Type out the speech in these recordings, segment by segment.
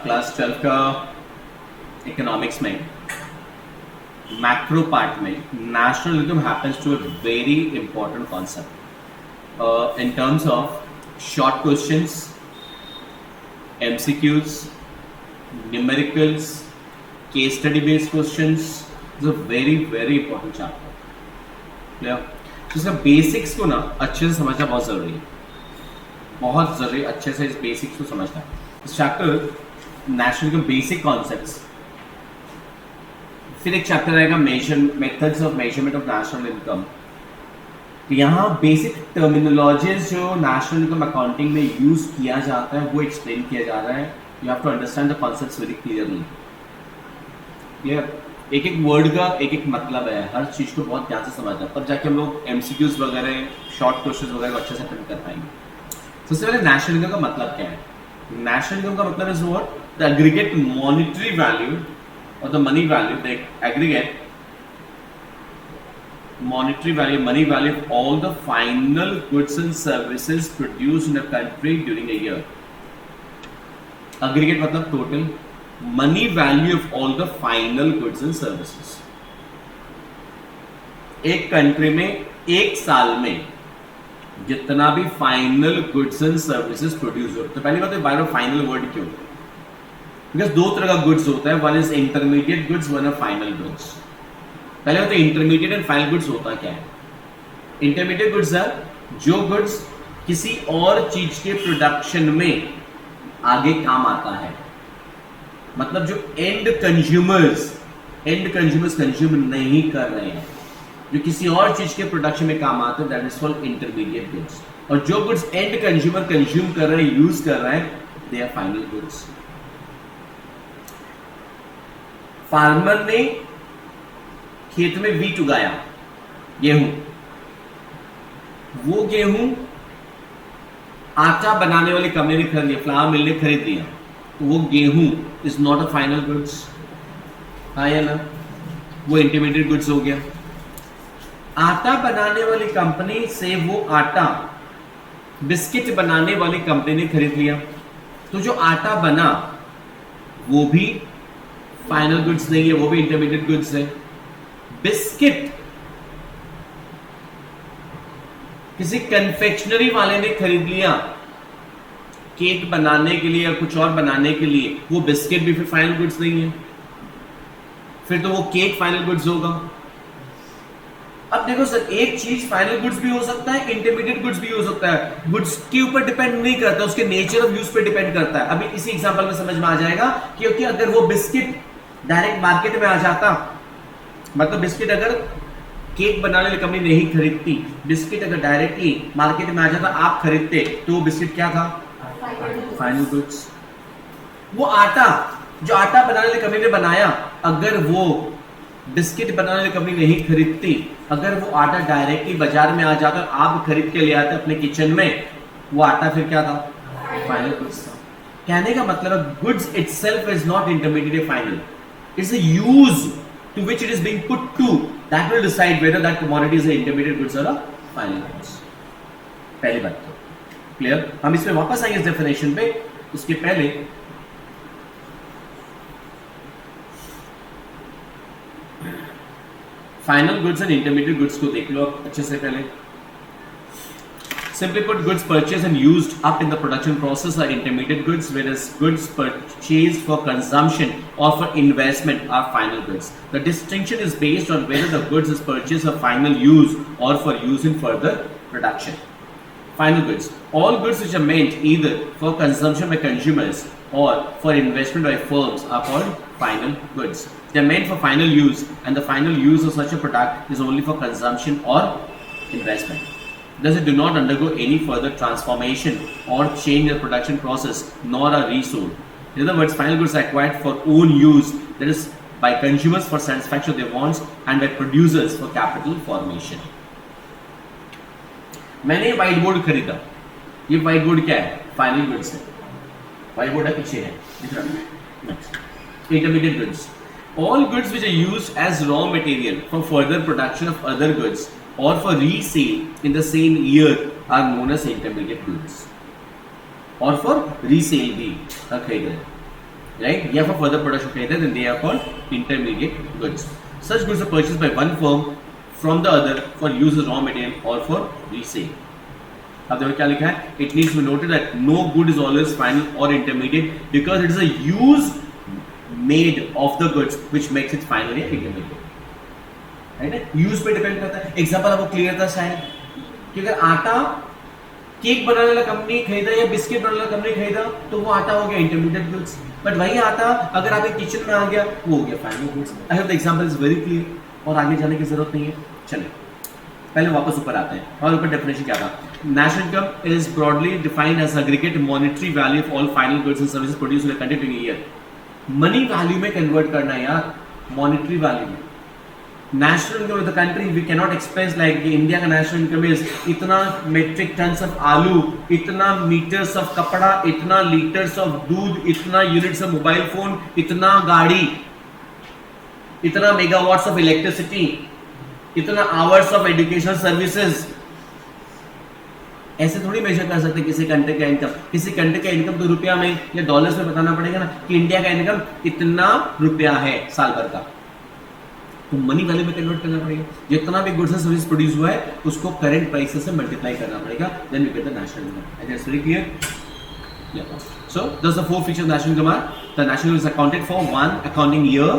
Class 12 का economics में macro part में national income happens to a very important concept in terms of short questions, MCQs, numericals, case study based questions. It's a very very important chapter. Clear? तो इसका basics को ना अच्छे से समझना बहुत जरूरी है, बहुत जरूरी, अच्छे से इस बेसिक्स को समझना। इस चैप्टर नेशनल के बेसिक कॉन्सेप्ट्स, फिर एक चैप्टर आएगा methods of measurement of national income. तो यहाँ बेसिक टर्मिनोलॉजीज जो नेशनल इनकम अकाउंटिंग में यूज किया जाता है वो एक्सप्लेन किया जा रहा है। You have to understand the concepts very clearly. Clear? एक एक वर्ड का एक एक मतलब है, हर चीज को बहुत ध्यान से समझना, तब जाके हम लोग MCQs वगैरह, शॉर्ट क्वेश्चन वगैरह अच्छे से अटेंड कर पाएंगे। सबसे पहले नेशनल इनकम का मतलब क्या है? नेशनल इनकम का मतलब is what? The aggregate monetary value और the money value, the aggregate monetary value, money value of all the final goods and services produced in a country during a year. Aggregate मतलब total, money value of all the final goods and services. एक country में एक साल में जितना भी final goods and services produce होते, तो पहली बात है बाय फाइनल वर्ड क्यों? बिकॉज दो तरह का गुड्स होता है, one is intermediate goods, one है फाइनल गुड्स। पहले होता है इंटरमीडिएट एंड फाइनल गुड्स। होता क्या है? इंटरमीडिएट गुड्स है जो गुड्स किसी और चीज के प्रोडक्शन में आगे काम आता है, मतलब जो एंड कंज्यूमर्स कंज्यूम नहीं कर रहे हैं, जो किसी और चीज के प्रोडक्शन में काम आते हैं, that is called intermediate goods. और जो गुड्स एंड कंज्यूमर कंज्यूम कर रहे हैं, यूज कर रहे हैं, they are final goods. Farmer ने खेत में वीट उगाया, गेहूं, वो गेहूं आटा बनाने वाली कंपनी ने खरीद लिया, फ्लावर मिल ने खरीद लिया, तो वो गेहूं is not a final goods, हाँ या ना? वो इंटरमीडिएट गुड्स हो गया। आटा बनाने वाली कंपनी से वो आटा बिस्किट बनाने वाली कंपनी ने खरीद लिया, तो जो आटा बना वो भी फाइनल गुड्स नहीं है, वो भी इंटरमीडिएट गुड्स है। बिस्किट किसी कन्फेक्शनरी वाले ने खरीद लिया केक बनाने के लिए या कुछ और बनाने के लिए, वो बिस्किट भी फिर फाइनल गुड्स नहीं है, फिर तो वो केक फाइनल गुड्स होगा। अब देखो सर, एक चीज फाइनल गुड्स भी हो सकता है, इंटरमीडिएट गुड्स भी हो सकता है, गुड्स के ऊपर डिपेंड नहीं करता, उसके नेचर ऑफ यूज पे डिपेंड करता है। अभी इसी एग्जांपल में समझ में आ जाएगा, क्योंकि अगर वो बिस्किट डायरेक्ट मार्केट में आ जाता, मतलब बिस्किट अगर केक बनाने वाली कंपनी नहीं खरीदती, बिस्किट अगर डायरेक्टली मार्केट में आ जाता, आप खरीदते, तो वो बिस्किट क्या था? Final goods. वो आटा जो आटा बनाने वाली कंपनी ने बनाया, अगर वो बिस्किट बनाने वाली कंपनी नहीं खरीदती, अगर वो आटा डायरेक्टली बाजार में आ जाता, आप खरीद के ले आते अपने किचन में, वो आटा फिर क्या था? फाइनल गुड्स था। कहने का मतलब goods itself is not intermediate final, it's a use to which it is being put to that will decide whether that commodity is an intermediate goods or a final goods. पहली बात तो clear. हम इसमें वापस आएंगे इस definition पे, उसके पहले final goods and intermediate goods को देख लो अच्छे से। पहले simply put, goods purchased and used up in the production process are intermediate goods, whereas goods purchased for consumption or for investment are final goods. The distinction is based on whether the goods is purchased for final use or for use in further production. Final goods, all goods which are meant either for consumption by consumers or for investment by firms are called final goods. They are meant for final use, and the final use of such a product is only for consumption or investment. Thus, it do not undergo any further transformation or change in the production process, nor are resold. In other words, final goods are acquired for own use, that is, by consumers for satisfaction of their wants, and by producers for capital formation. मैंने white board खरीदा, ये white board क्या है? Final goods है। White board है, पीछे है, दिख रहा है। Intermediate goods, all goods which are used as raw material for further production of other goods or for resale in the same year are known as intermediate goods. और for resale भी खरीद रहे, right? Yeah, for further production created, then they are called intermediate goods. Such goods are purchased by one firm from the other for use as raw material or for resale. अब देखो क्या लिखा है, it needs to be noted that no good is always final or intermediate because it is a use made of the goods which makes it final या intermediate, right? Use पे depend करता है. Example आपको clear था शायद कि अगर आटा केक बनाने वाला कंपनी खरीदा या बिस्किट बनाने वाला कंपनी खरीदा तो वो आटा हो गया इंटरमीडिएट गुड्स, बट वही आटा अगर आपके किचन में आ गया वो हो गया final goods. I hope the example is very clear और आगे जाने की जरूरत नहीं है. चलिए पहले वापस ऊपर आते हैं और ऊपर डेफिनेशन क्या था. National income is broadly defined as aggregate monetary value of all final goods and services produced in a country during a year. Money value में कन्वर्ट करना है यार, मॉनेटरी वैल्यू में. National income of the country we can not express like India का national income is इतना metric tons of आलू, इतना metres of कपड़ा, इतना लीटर्स ऑफ दूध, इतना यूनिट्स ऑफ मोबाइल फोन, इतना गाड़ी, इतना मेगावाट्स ऑफ इलेक्ट्रिसिटी, इतना आवर्स ऑफ एजुकेशन सर्विसेज. ऐसे थोड़ी मेजर कर सकते किसी कंट्री का इनकम. किसी कंट्री का इनकम तो रुपया में या डॉलर्स में बताना पड़ेगा ना कि इंडिया का इनकम इतना रुपया है साल भर का, तो मनी वैल्यू में कन्वर्ट करना पड़ेगा. जितना भी गुड्स एंड सर्विस प्रोड्यूस हुआ है उसको करंट प्राइसेस से मल्टीप्लाई करना पड़ेगा, then we get the national income. It is very clear. So thus the four features of national income are: the national income is accounted for one accounting year,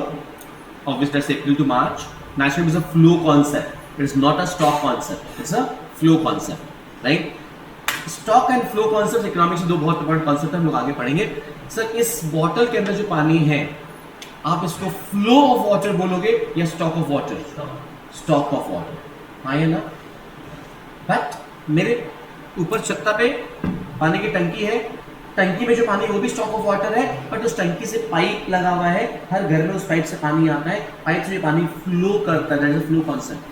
of which that's April to March. National income is a flow concept. It is not a stock concept. It's a flow concept, right? Stock and flow concept economics में दो बहुत important concept हम लोग आगे पढ़ेंगे. Sir इस bottle के अंदर जो पानी है आप इसको फ्लो ऑफ वाटर बोलोगे या stock of water? Stock of water, हाँ या ना? बट मेरे ऊपर छत्ता पे पानी की टंकी है, टंकी में जो पानी है वो भी स्टॉक ऑफ वाटर है, बट उस टंकी से पाइप लगा हुआ है, हर घर में उस पाइप से पानी आता है, पाइप से पानी फ्लो करता है. दैट इज फ्लो कॉन्सेप्ट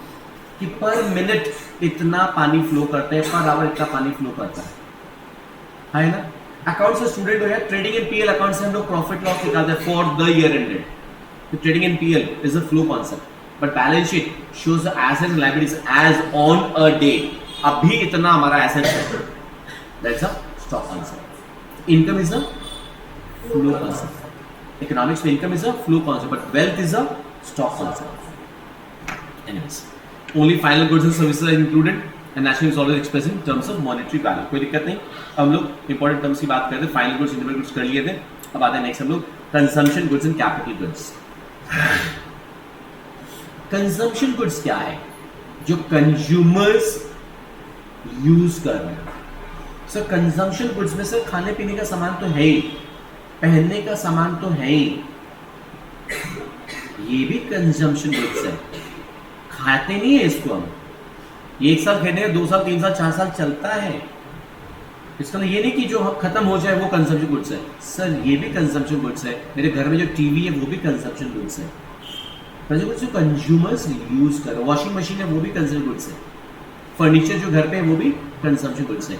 कि पर मिनट इतना पानी फ्लो करता है, पर आवर इतना पानी फ्लो करता है ना? अकाउंट्स से स्टूडेंट हो या ट्रेडिंग इन पीएल अकाउंट से हम लोग प्रॉफिट लॉस निकालते हैं फॉर द ईयर एंडेड. तो trading in PL is a flow concept, but balance sheet shows the assets and liabilities as on a day. अभी इतना हमारा एसेट है, that's a stock concept. Income is a flow concept. Economics में income is a flow concept, but wealth is a stock concept. Anyways, only final goods and services are included and national is always expressed in terms of monetary value. कोई दिक्कत नहीं. हम लोग important terms की बात करते हैं. Final goods, intermediate goods कर लिए थे. अब आते हैं नेक्स्ट हम लोग consumption goods and capital goods. Consumption goods क्या है? जो कंज्यूमर्स यूज कर रहे हैं. सर कंजम्पशन गुड्स में सर खाने पीने का सामान तो है ही, पहनने का सामान तो है ही, ये भी कंजम्पशन गुड्स है. खाते नहीं है इसको हम, 1 साल खरीदे, 2 साल, 3 साल, 4 साल चलता है. इसका ये नहीं कि जो खत्म हो जाए वो कंजम्पशन गुड्स है. सर ये भी कंजम्पशन गुड्स है. मेरे घर में जो टीवी है वो भी कंजम्पशन गुड्स है. जो कंज्यूमर्स यूज कर, वॉशिंग मशीन है वो भी कंजम्पशन गुड्स है. फर्नीचर जो घर पे है वो भी कंजम्पशन गुड्स है.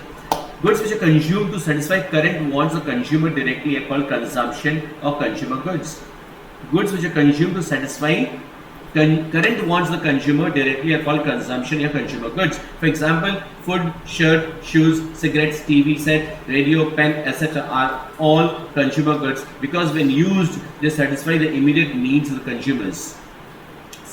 Goods which are consumed to satisfy current wants of consumer directly are called consumption or consumer goods. Goods which are consumed to satisfy current wants the consumer directly are called consumption or consumer goods. For example, food, shirt, shoes, cigarettes, TV set, radio, pen, etc. are all consumer goods because when used, they satisfy the immediate needs of the consumers.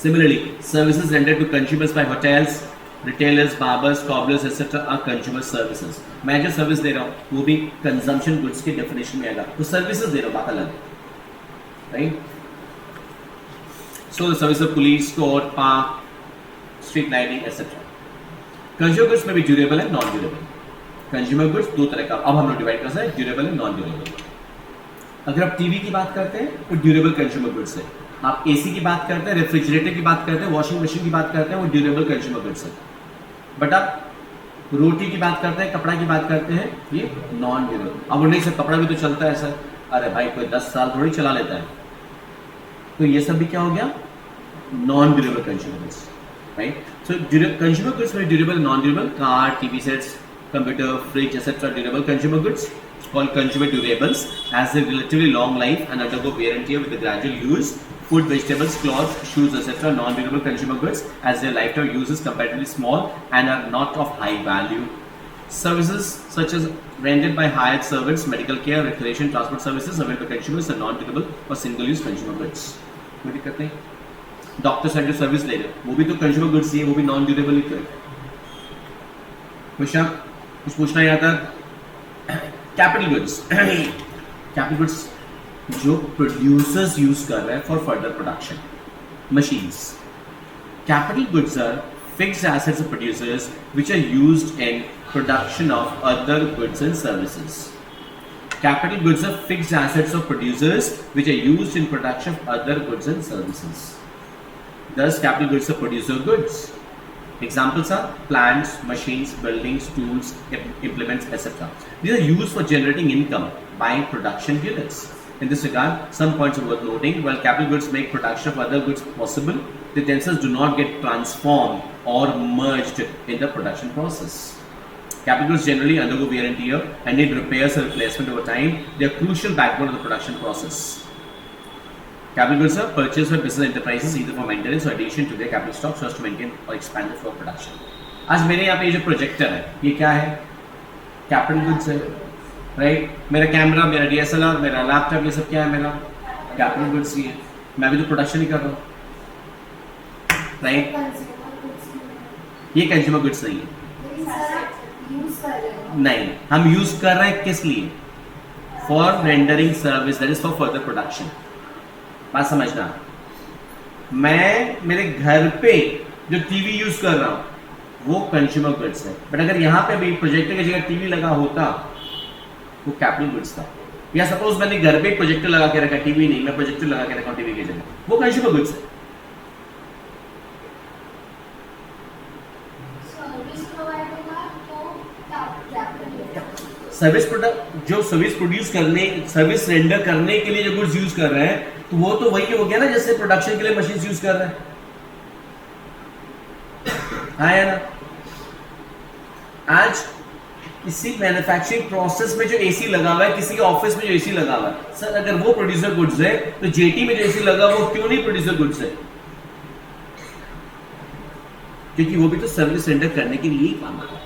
Similarly, services rendered to consumers by hotels, retailers, barbers, cobblers, etc. are consumer services. मैं जो service दे रहा हूँ वो भी consumption goods के definition में आएगा. तो सर्विसेज दे रहा हूँ, बात अलग है, right? So the service of police, court, park, street lighting, etc. Consumer goods में भी ड्यूरेबल है, नॉन ड्यूरेबल. कंज्यूमर गुड्स दो तरह का अब हम लोग डिवाइड कर सकते हैं, ड्यूरेबल एंड नॉन ड्यूरेबल. अगर आप टीवी की बात करते हैं तो ड्यूरेबल कंज्यूमर गुड्स है. आप एसी की बात करते हैं, रेफ्रिजरेटर की बात करते हैं, वॉशिंग मशीन की बात करते हैं, वो ड्यूरेबल कंज्यूमर गुड्स है. बट आप रोटी की बात करते हैं, कपड़ा की बात करते हैं, ये नॉन ड्यूरेबल. अब नहीं सर कपड़ा भी तो चलता है सर. अरे भाई कोई 10 साल थोड़ी चला लेता है. तो ये सब भी क्या हो गया? Non durable consumer goods, right? So consumer goods में durable, non durable. Car, TV sets, computer, fridge, etcetera durable consumer goods called consumer durables as they relatively long life and undergo wear and tear with the gradual use. Food, vegetables, clothes, shoes, etc. non-durable consumer goods as their lifetime use is comparatively small and are not of high value. Services such as rendered by hired servants, medical care, recreation, transport services available to consumers are non-durable or single-use consumer goods. कोई दिक्कत नहीं. Doctor side जो service ले रहे हो वो भी तो कंज्यूमर गुड्स ही है, वो भी नॉन ड्यूरेबल ही है. कुछ पूछना याद था. Capital goods. कैपिटल गुड्स जो प्रोड्यूसर्स यूज कर रहे हैं for further production. Machines. Capital goods are fixed assets of producers which are used in production of other goods and services. Capital goods are fixed assets of producers which are used in production of other goods and services. Thus, capital goods are producer goods. Examples are plants, machines, buildings, tools, implements, etc. These are used for generating income by production units. In this regard, some points are worth noting. While capital goods make production of other goods possible, they themselves do not get transformed or merged in the production process. Capital goods generally undergo wear and tear and need repairs or replacement over time. They are crucial backbone of the production process. Capital goods are purchased by business enterprises either for maintenance or addition to their capital stock so as to maintain or expand the flow of production. आज मेरे यहाँ पे ये जो projector है ये क्या है? कैपिटल गुड्स है, राइट? मेरा कैमरा, मेरा DSLR, मेरा लैपटॉप, ये सब क्या है? मेरा कैपिटल गुड्स ही है. मैं भी तो प्रोडक्शन ही कर रहा हूँ, राइट? ये कंज्यूमर गुड्स नहीं है. नहीं, हम यूज कर रहे हैं किस लिए? For rendering service, that is for further production. बात समझना. मैं मेरे घर पे जो टीवी यूज कर रहा हूं वो कंज्यूमर गुड्स है, बट अगर यहाँ पे भी प्रोजेक्टर की जगह टीवी लगा होता वो कैपिटल गुड्स था. या सपोज मैंने घर पे प्रोजेक्टर लगा के रखा, टीवी नहीं, मैं प्रोजेक्टर लगा के रखा टीवी की जगह, वो कंज्यूमर गुड्स है. सर्विस प्रोडक्ट जो सर्विस प्रोड्यूस करने, सर्विस रेंडर करने के लिए जो गुड्स यूज कर रहे हैं तो वो तो वही हो गया ना जैसे प्रोडक्शन के लिए मशीन यूज कर रहे हैं. हाँ या ना? आज किसी मैन्युफैक्चरिंग प्रोसेस में जो एसी लगा हुआ है, किसी के ऑफिस में जो एसी लगा हुआ है, सर अगर वो प्रोड्यूसर गुड्स है तो जेटी में जो एसी लगा वो क्यों नहीं प्रोड्यूसर गुड्स है? क्योंकि वो भी तो सर्विस रेंडर करने के लिए ही काम कर रहा है.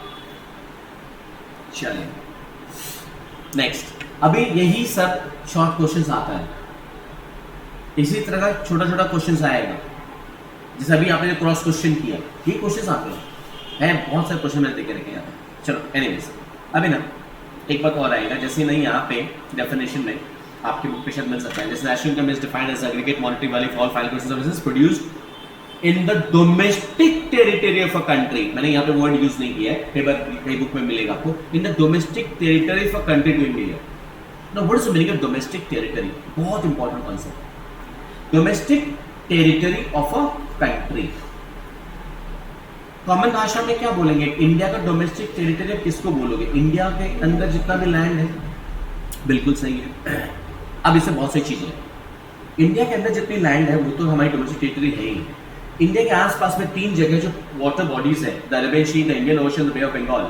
चलिए नेक्स्ट. अभी यही सब शॉर्ट क्वेश्चंस आता है. इसी तरह का छोटा छोटा क्वेश्चंस आएगा जैसे अभी आपने क्रॉस क्वेश्चन किया, ये क्वेश्चंस आते हैं. बहुत सारे क्वेश्चन मैंने देखे रखे हैं. चलो एनीवेज, अभी ना एक बात और आएगा. जैसे नहीं यहाँ पे डेफिनेशन में आपके बुक पे शायद मिल सकता है. जैसे national income is defined as aggregate monetary value for all final goods and services produced in the domestic territory of a country. मैंने यहाँ पे वर्ड यूज नहीं किया है, कई बुक में मिलेगा आपको. In the domestic territory of a country during year. Now what is the meaning of domestic territory? बहुत important concept. Domestic territory of a country common भाषा में क्या बोलेंगे? इंडिया का डोमेस्टिक टेरिटरी किसको बोलोगे? इंडिया के अंदर जितना भी लैंड है. बिल्कुल सही है. अब इससे बहुत सी चीजें हैं. इंडिया के अंदर जितनी लैंड है वो तो हमारी डोमेस्टिक टेरिटरी है ही. इंडिया के आसपास में 3 जगह जो वाटर बॉडीज है, the Arabian sea, the Indian ocean, the bay of Bengal,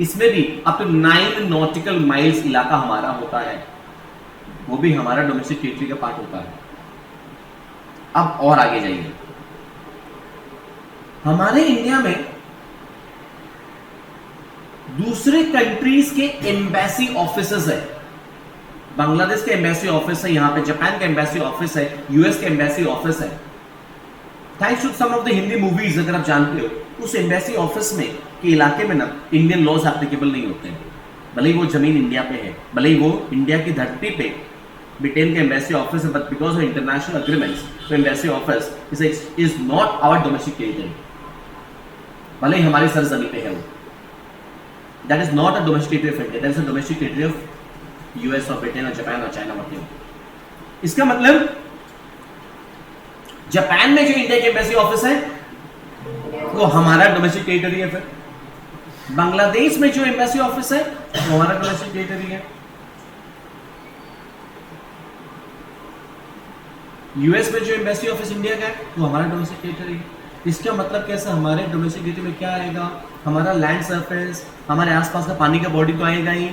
इसमें भी अप टू 9 नॉटिकल माइल्स इलाका हमारा होता है. वो भी हमारा डोमेस्टिक टेरिटरी का पार्ट होता है. अब और आगे जाइए. हमारे इंडिया में दूसरे कंट्रीज के एम्बेसी ऑफिसेस है. बांग्लादेश के एम्बेसी ऑफिस है, यहाँ पे जापान का एम्बेसी ऑफिस है, यूएस के एम्बेसी ऑफिस है. Thanks to some of the Hindi movies, अगर आप जानते हो उस एम्बेसी ऑफिस में के इलाके में ना इंडियन लॉज एप्लीकेबल नहीं होते हैं. भले ही वो जमीन इंडिया पे है, भले ही वो इंडिया की धरती पे ब्रिटेन का एम्बेसी ऑफिस है, but because of international agreements तो embassy office is not our domestic territory. भले ही हमारी सरजमी पे है वो. That is not a domestic territory of India, that is a domestic territory of US और ब्रिटेन और जापान और चाइना वगैरह. इसका मतलब जापान में जो इंडिया के एम्बेसी ऑफिस है वो हमारा डोमेस्टिक टेरिटरी है. फिर बांग्लादेश में जो एम्बेसी ऑफिस है वो हमारा डोमेस्टिक टेरिटरी है. यूएस में जो एम्बेसी ऑफिस इंडिया का है वो हमारा डोमेस्टिक टेरिटरी है. इसका मतलब कैसा? हमारे डोमेस्टिक टेरिटरी में क्या आएगा? हमारा लैंड सरफेस, हमारे आसपास का पानी का बॉडी तो आएगा ही,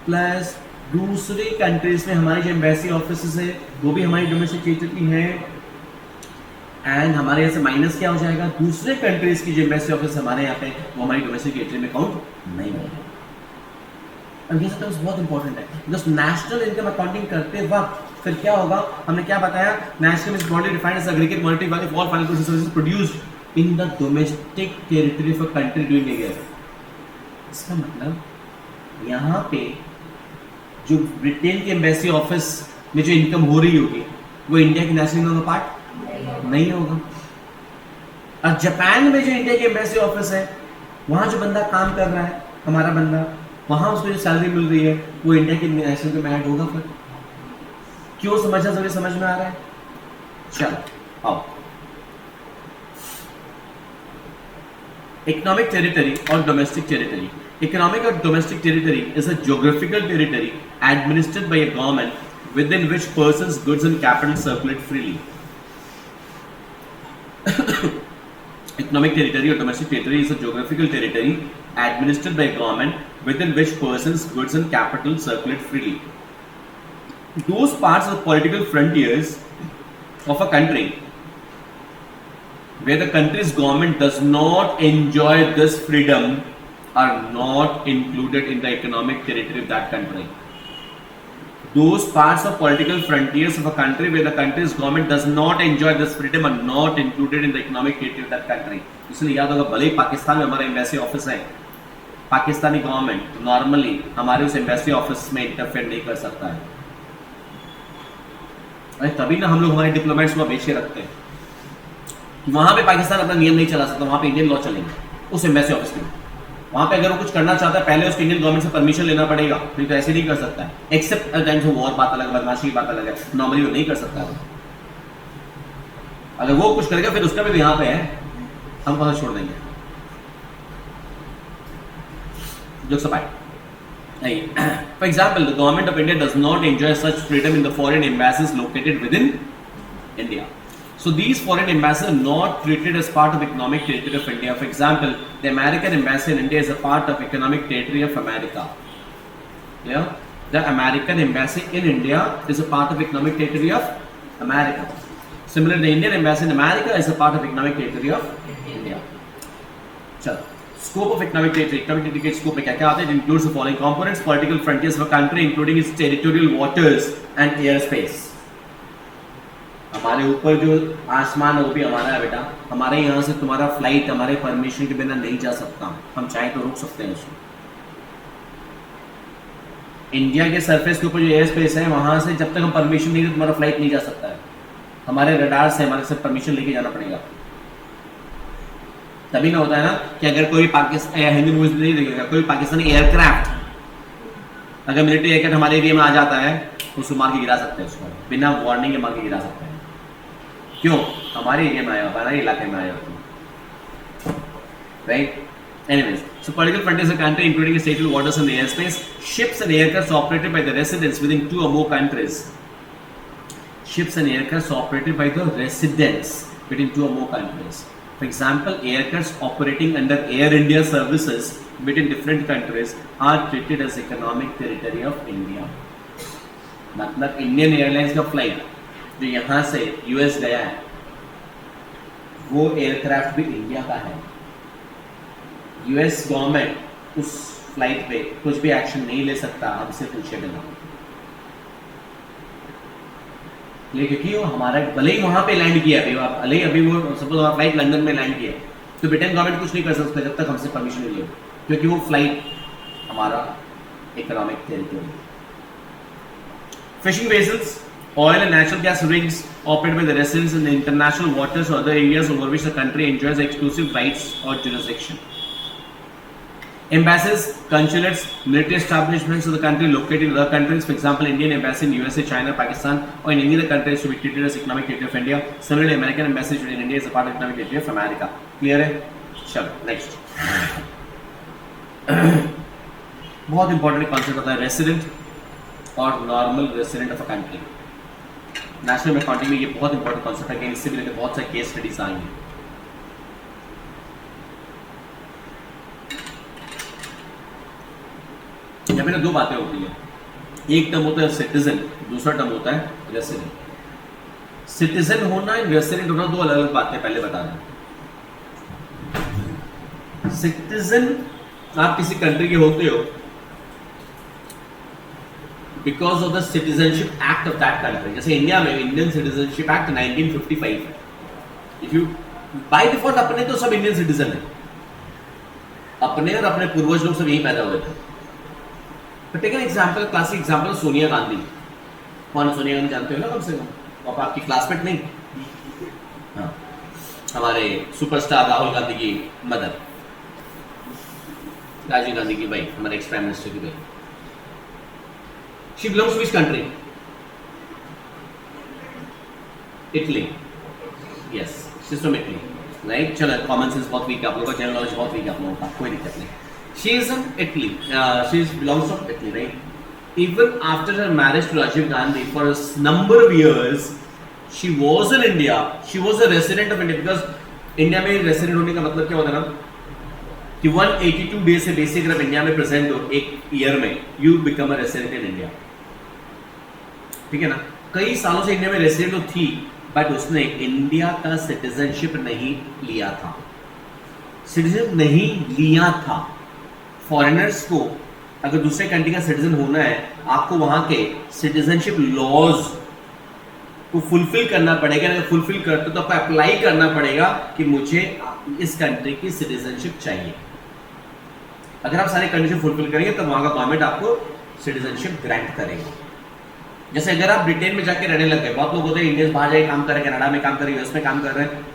प्लस दूसरे कंट्रीज में हमारी जो एम्बेसी ऑफिस है वो भी हमारी डोमेस्टिक टेरिटरी है. एंड हमारे यहाँ से माइनस क्या हो जाएगा? दूसरे कंट्रीज की जो एम्बेसी ऑफिस हमारे यहाँ पे वो हमारी डोमेस्टिक टेरिटरी में काउंट नहीं होगा। अब ये सब बहुत इंपॉर्टेंट है, बिकॉज नेशनल इनकम अकाउंटिंग करते वक्त फिर क्या होगा, हमने क्या बताया, national is broadly defined as aggregate monetary value for final goods and services produced in the domestic territory of a country during the year. इसका मतलब यहाँ पे जो ब्रिटेन के एम्बेसी ऑफिस में जो इनकम हो रही होगी वो इंडिया की नेशनल इनकम का पार्ट नहीं होगा। और जापान में जो इंडिया की एम्बेसी ऑफिस है वहां जो बंदा काम कर रहा है, हमारा बंदा, वहां उसको जो सैलरी मिल रही है वो इंडिया की नेशनल में ऐड होगा। फिर क्यों समझना जरूरी, समझ में आ रहा है? चलो आओ, इकोनॉमिक टेरिटरी और डोमेस्टिक टेरिटरी। इकोनॉमिक और domestic territory is a geographical territory administered by a government within which persons, goods and capital circulate freely. Economic territory or domestic territory is a geographical territory administered by government within which persons, goods and capital circulate freely. Those parts of political frontiers of a country where the country's government does not enjoy this freedom are not included in the economic territory of that country. Those parts of political frontiers of a country where the country's government does not enjoy this freedom are not included in the economic territory of that country. इसलिए याद होगा, भले ही पाकिस्तान में हमारा embassy office है, Pakistani government normally हमारे उस embassy office में इंटरफेयर नहीं कर सकता है। अरे तभी ना हम लोग हमारे डिप्लोमेट्स को बेच के रखते हैं कि वहां पे पाकिस्तान अपना नियम नहीं चला सकता, वहां पे इंडियन लॉ चलेंगे उस एम्बेसी ऑफिस में। वहां पे अगर वो कुछ करना चाहता है पहले उसको इंडियन गवर्नमेंट से परमिशन लेना पड़ेगा, फिर तो ऐसे नहीं कर सकता है। एक्सेप्ट टाइम्स ऑफ वॉर, बात अलग, बदमाशी की बात अलग है, नॉर्मली वो नहीं कर सकता है। अगर वो कुछ करेगा फिर उसका भी यहाँ पे है, हम वहां छोड़ देंगे। Jokes apart. For example, the government of India does not enjoy such freedom in the foreign embassies located within India. So these foreign embassies are not treated as part of economic territory of India. For example, the American embassy in India is a part of economic territory of America. Yeah? The American embassy in India is a part of economic territory of America. Similarly, the Indian embassy in America is a part of economic territory of India. चलो, scope of economic territory. Economic territory के scope में क्या क्या आता है? It includes the following components: political frontiers of a country, including its territorial waters and airspace. हमारे ऊपर जो आसमान है वो भी हमारा है बेटा। हमारे यहाँ से तुम्हारा फ्लाइट हमारे परमिशन के बिना नहीं जा सकता, हम चाहे तो रोक सकते हैं उसको। इंडिया के सरफेस के ऊपर जो एयर स्पेस है वहां से जब तक हम परमिशन नहीं दे तुम्हारा फ्लाइट नहीं जा सकता है। हमारे रडार से हमारे से परमिशन लेके जाना पड़ेगा। तभी ना होता है ना कि अगर कोई पाकिस्तान, हिंदी मूवीज नहीं देखेगा, कोई पाकिस्तानी एयरक्राफ्ट अगर मिलिट्री एयरक्राफ्ट हमारे एरिया में आ जाता है तो उसको मार के गिरा सकते हैं, उसको बिना वार्निंग के मार के गिरा सकते हैं। क्यों? हमारे एरिया में आया, हमारे इलाके में आया, right? Anyways, so political frontiers of a country including its territorial waters and the airspace, ships and aircrafts operated by the residents within 2 or more countries. Ships and aircrafts operated by the residents within 2 or more countries. For example, aircrafts operating under Air India services between different countries are treated as economic territory of India. मतलब Indian airlines का flight जो यहाँ से US गया है वो aircraft भी India का है। यूएस गवर्नमेंट उस फ्लाइट पे कुछ भी एक्शन नहीं ले सकता हमसे पूछे बिना, क्योंकि वो हमारा भले ही वहां पे लैंड किया है, भले ही अभी वो सपोज हमारा फ्लाइट लंदन में लैंड किया तो ब्रिटेन गवर्नमेंट कुछ नहीं कर सकता जब तक हमसे परमिशन नहीं ले, क्योंकि वो फ्लाइट हमारा economic territory. Fishing vessels, oil and natural gas rigs operated by the residents in the international waters or other areas over which the country enjoys exclusive rights or jurisdiction. Embassies, consulates, military establishments of the country located in other countries, for example, Indian embassy in USA, China, Pakistan, or in any other country to be treated as economic territory of India. Similarly, American embassy in India is a part of economic territory of America. Clear है? चलो next. बहुत important concept होता है resident और normal resident of a country. National accounting में ये बहुत important concept है कि इससे भी रिलेटेड बहुत सारे केस स्टडीज आएंगे। यहाँ पे ना 2 बातें होती है, एक टर्म होता है सिटीजन, दूसरा टर्म होता है रेसिडेंट। सिटीजन होना और रेसिडेंट होना 2 अलग अलग बातें, पहले बता दें। सिटीजन आप किसी कंट्री के होते हो because of the citizenship act of that country. जैसे इंडिया में इंडियन सिटीजनशिप एक्ट 1955 है। इफ यू बाय डिफॉल्ट अपने तो सब इंडियन सिटीजन है, अपने और अपने पूर्वज लोग सब यही पैदा हुए थे। तो take an example, classic example Sonia Gandhi. कौन सोनिया गांधी जानते हो ना कम से कम, आप आपकी क्लासमेट नहीं? हाँ, हमारे सुपरस्टार राहुल गांधी की मदर, राजीव गांधी की भाई, हमारे एक्स प्राइम मिनिस्टर की भाई। She belongs to which country? Italy. Yes, she is from Italy, right? चलो, कॉमन सेंस बहुत वीक है आप लोगों का, जनरल नॉलेज बहुत वीक है आप लोगों का, कोई दिक्कत नहीं। She is from Italy, she is belongs from Italy, right? Even after her marriage to Rajiv Gandhi, for a number of years, she was in India. She was a resident of India because India में resident होने का मतलब क्या होता है ना कि 182 days से बेसिक अगर इंडिया में प्रेजेंट हो एक ईयर में, you become a resident in India. ठीक है ना? कई सालों से इंडिया में रेसिडेंट तो थी, बट उसने इंडिया का सिटीजनशिप नहीं लिया था। सिटीजनशिप नहीं लिया था। फॉरेनर्स को अगर दूसरे कंट्री का सिटीजन होना है, आपको वहां के सिटीजनशिप लॉज को फुलफिल करना पड़ेगा। अगर फुलफिल करते तो आपको अप्लाई करना पड़ेगा कि मुझे इस कंट्री की सिटीजनशिप चाहिए। अगर आप सारे कंडीशन फुलफिल करेंगे तो वहां का गवर्नमेंट आपको सिटीजनशिप ग्रांट करेगा। जैसे अगर आप ब्रिटेन में जाके रहने लग गए, बहुत लोग होते हैं इंडियंस बाहर जाके काम कर रहे हैं, कनाडा में काम कर रहे हैं, यूएस में काम कर रहे हैं,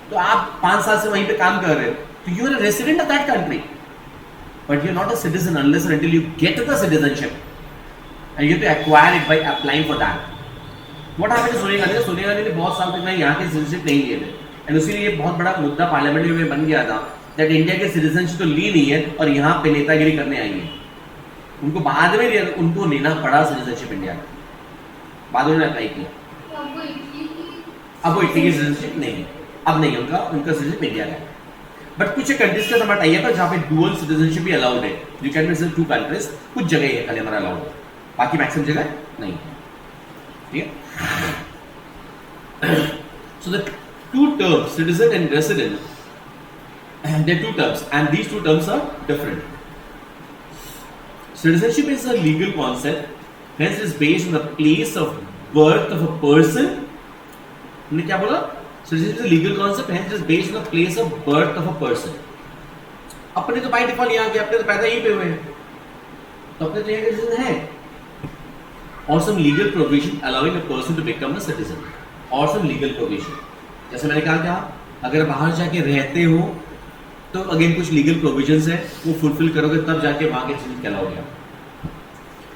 तो आप 5 साल से वहीं पे काम कर रहे हो, तो you are a resident of that country, but you're not a citizen unless and until you get the citizenship, and you have to acquire it by applying for that. What happened to Sonia Gandhi? Sonia Gandhi ने बहुत साल तक ना यहाँ के citizenship नहीं लिए थे, एंड उसी लिए बहुत बड़ा मुद्दा पार्लियामेंट में बन गया था दैट इंडिया के सिटीजनशिप तो ली नहीं है और यहाँ पे नेतागिरी करने आई है। उनको बाद में उनको लेना पड़ा सिटीजनशिप इंडिया का, बाद में अप्लाई किया। अब वो इटली की सिटीजनशिप नहीं है, अब नहीं उनका सिटीजनशिप इंडिया का है। बट कुछ कंट्रीज का समय टाइप है जहाँ पे डुअल सिटीजनशिप भी अलाउड है। यू कैन विजिट 2 कंट्रीज, कुछ जगह है खाली हमारा अलाउड है, बाकी मैक्सिमम जगह नहीं है। ठीक है? So the 2 terms, citizen and resident, they are 2 terms and these 2 terms are different. Citizenship is a legal concept, hence it is based on the place of birth of a person. हमने क्या बोला? Citizenship is a legal concept, hence it is based on the place of birth of a person. अपने तो by default यहाँ के, अपने तो पैदा यहीं पे हुए हैं, तो अपने तो यहाँ के सिटीजन हैं। Or some legal provision allowing a person to become a citizen, or some legal provision. जैसे मैंने कहा क्या, अगर बाहर जाके रहते हो तो अगेन कुछ लीगल प्रोविजंस है, वो फुलफिल करोगे तब जाके वहां के citizen कहलाओगे।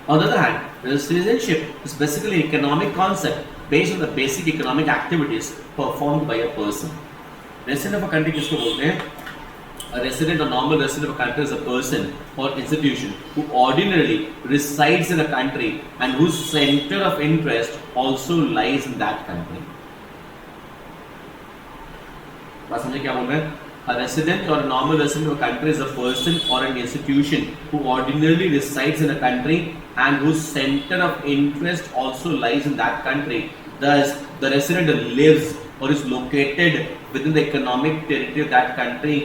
On the other hand, the citizenship is basically an economic concept based on the basic economic activities performed by a person. Resident of a country किसको बोलते हैं? A resident or normal resident of a country is a person or institution who ordinarily resides in a country and whose center of interest also lies in that country. बात समझे क्या बोल रहे हैं? A resident or a normal resident of a country is a person or an institution who ordinarily resides in a country and whose center of interest also lies in that country. Thus, the resident lives or is located within the economic territory of that country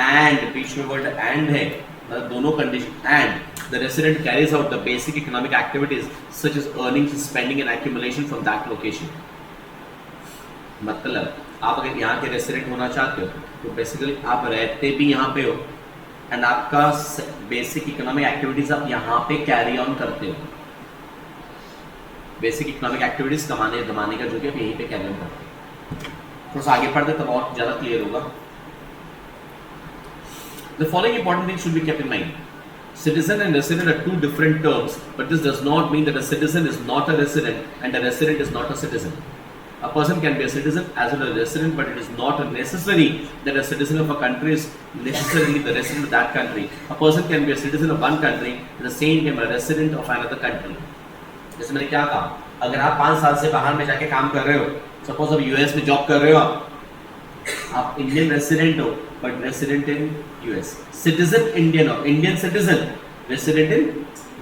and बीच में word and है, दोनों condition, and the resident carries out the basic economic activities such as earning, spending and accumulation from that location. मतलब आप अगर यहाँ के resident होना चाहते हो तो बेसिकली आप रहते भी यहाँ पे हो एंड आपका बेसिक इकोनॉमिक एक्टिविटीज आप यहाँ पे कैरी ऑन करते हो। बेसिक इकोनॉमिक एक्टिविटीज कमाने दमाने का जो कि आप यहीं पे कैरी ऑन करते हो। थोड़ा सा आगे पढ़ते तब और ज्यादा क्लियर होगा। The following important things should be kept in mind. Citizen and resident are 2 different terms, but this does not mean that a citizen is not a resident and a resident is not a citizen. A person can be a citizen as well as a resident, but it is not necessary that a citizen of a country is necessarily the resident of that country. A person can be a citizen of one country at the same time a resident of another country. जैसे मैंने क्या कहा, अगर आप 5 साल से बाहर में जाके काम कर रहे हो, सपोज अब यूएस में जॉब कर रहे हो, आप इंडियन रेसिडेंट हो but resident in US, citizen Indian हो, Indian citizen, resident in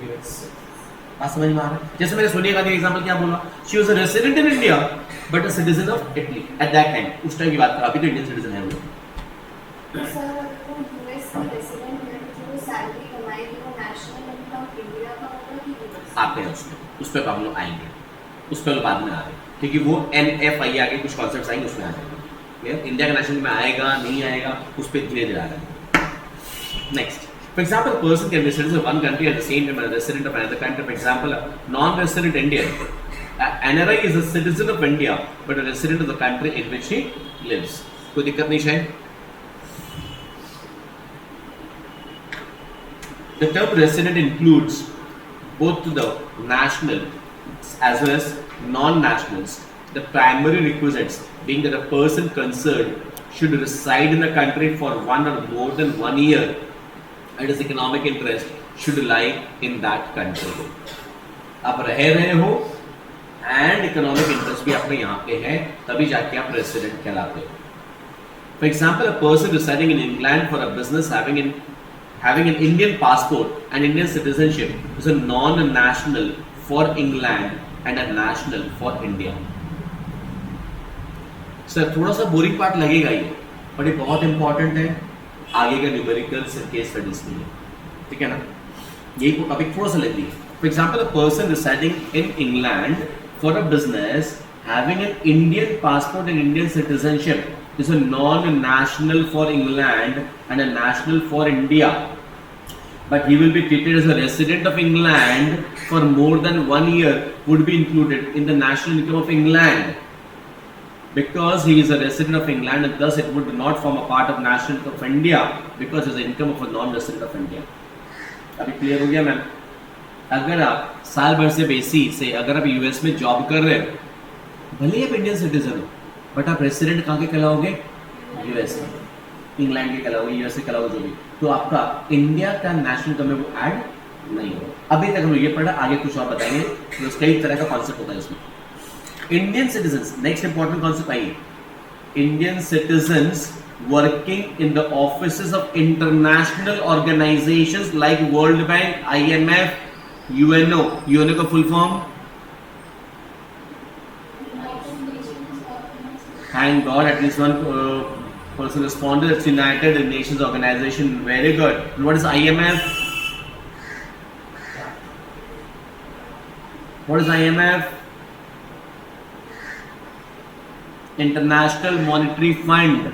US. बात समझ में आ रहा है? जैसे मैंने सोनिया गांधी एग्जांपल क्या बोला, she was a resident in India but a citizen of Italy at that time, उस टाइम की बात कर, अभी तो इंडियन सिटीजन है वो। सर वो यूएस रेसिडेंट है आते हैं उस पर हम लोग आएंगे, उस पर बाद में आ रहे हैं, क्योंकि वो NFI आगे कुछ कॉन्सेप्ट आएंगे उसमें आ जाएंगे। इंडिया का नेशनल में आएगा नहीं आएगा उस पर धीरे धीरे आ रहा है। Next, for example, a person can be citizen of one country at the same time as a resident of another country. For example, a non-resident Indian, NRI is a citizen of India but a resident of the country in which he lives. कोई दिक्कत नहीं शायद। The term resident includes both the national as well as non-nationals. The primary requisites being that a person concerned should reside in the country for 1 or more than 1 year and his economic interest should lie in that country. आप रह रहे हो and economic interest भी आपका यहाँ पे है, तभी जाके आप रेसिडेंट कहलाते हो। For example, a person residing in England for a business having an Indian passport and Indian citizenship is a non-national for England and a national for India. Sir थोड़ा सा बोरिंग पार्ट लगेगा ये, but ये बहुत important है आगे का numericals और केस स्टडीज के लिए, ठीक है ना। यही टॉपिक थोड़ा सा ले लीजिए। For example, a person residing in England for a business having an Indian passport and Indian citizenship is a non-national for England and a national for India, but he will be treated as a resident of England for more than 1 year would be included in the national income of England because he is a resident of England and thus it would not form a part of national income of India because it is the income of a non-resident of India. अभी clear हो गया ma'am? अगर आप साल भर से बेसी से अगर आप यूएस में जॉब कर रहे हो, भले ही आप इंडियन सिटीजन हो, बट आप रेसिडेंट कहाँ के कहलाओगे? यूएस में, इंग्लैंड के कहलाओगे, यूएस के कहलाओगे, जो भी, तो आपका इंडिया का नेशनल इनकम में वो ऐड नहीं होगा। अभी तक हम लोग ये पढ़ा, आगे कुछ और बताएंगे, तो कई तरह का कॉन्सेप्ट होता है उसमें। Indian citizens, next important concept आइए। Indian citizens working in the offices of international organisations like वर्ल्ड बैंक, IMF, UNO। यूएनओ का full form? Thank God, at least one person responded. It's United Nations Organization. Very good. And what is IMF? What is IMF? International Monetary Fund.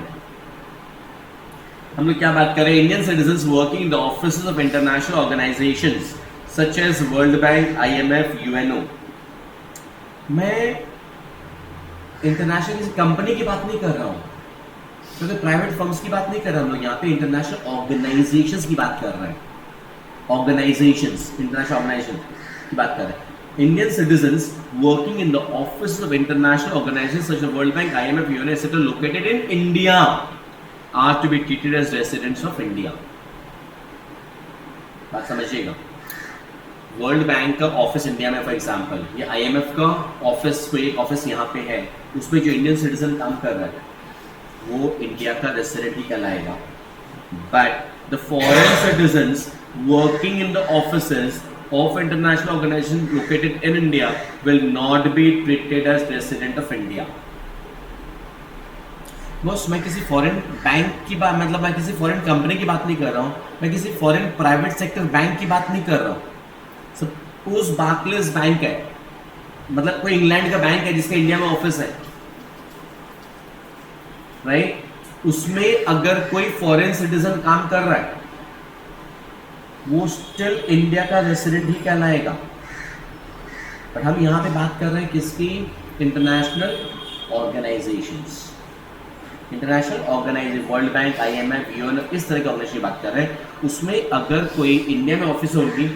हम लोग क्या बात कर रहे हैं? Indian citizens working in the offices of international organizations such as World Bank, IMF, UNO. मैं international किसी company की बात नहीं कर रहा हूँ, क्योंकि प्राइवेट फर्म्स की बात नहीं कर रहा हम लोग यहाँ पे, इंटरनेशनल ऑर्गेनाइजेशंस की बात कर रहे हैं। ऑर्गेनाइजेशंस, इंटरनेशनल ऑर्गेनाइजेशन की बात कर रहे हैं। Indian citizens working in the office of international organisations such as World bank, IMF, UNO etcetera located in India are to be treated as residents of India. बात समझिएगा। वर्ल्ड बैंक का office India में, for example, या IMF का office, कोई एक office यहाँ पे है, उसमें जो इंडियन सिटीजन काम कर रहा है वो इंडिया का रेसिडेंट ही कहलाएगा। But the foreign citizens working in the offices of international organisation located in India will not be treated as resident of India. बस मैं किसी फॉरेन बैंक की बात, मतलब मैं किसी फॉरेन कंपनी की बात नहीं कर रहा हूँ, मैं किसी फॉरेन प्राइवेट सेक्टर बैंक की बात नहीं कर रहा हूँ। सपोज बार्कलेस बैंक है, मतलब कोई इंग्लैंड का बैंक है जिसका इंडिया में ऑफिस है, राइट? उसमें अगर कोई फॉरेन सिटीजन काम कर रहा है, वो स्टिल इंडिया का रेसिडेंट ही कहलाएगा। बट हम यहां पे बात कर रहे हैं किसकी? International organisations, international organisation, World bank, IMF, UNO, इस तरह के ऑर्गेनाइजेशन की बात कर रहे हैं। उसमें अगर कोई इंडिया में ऑफिस होगी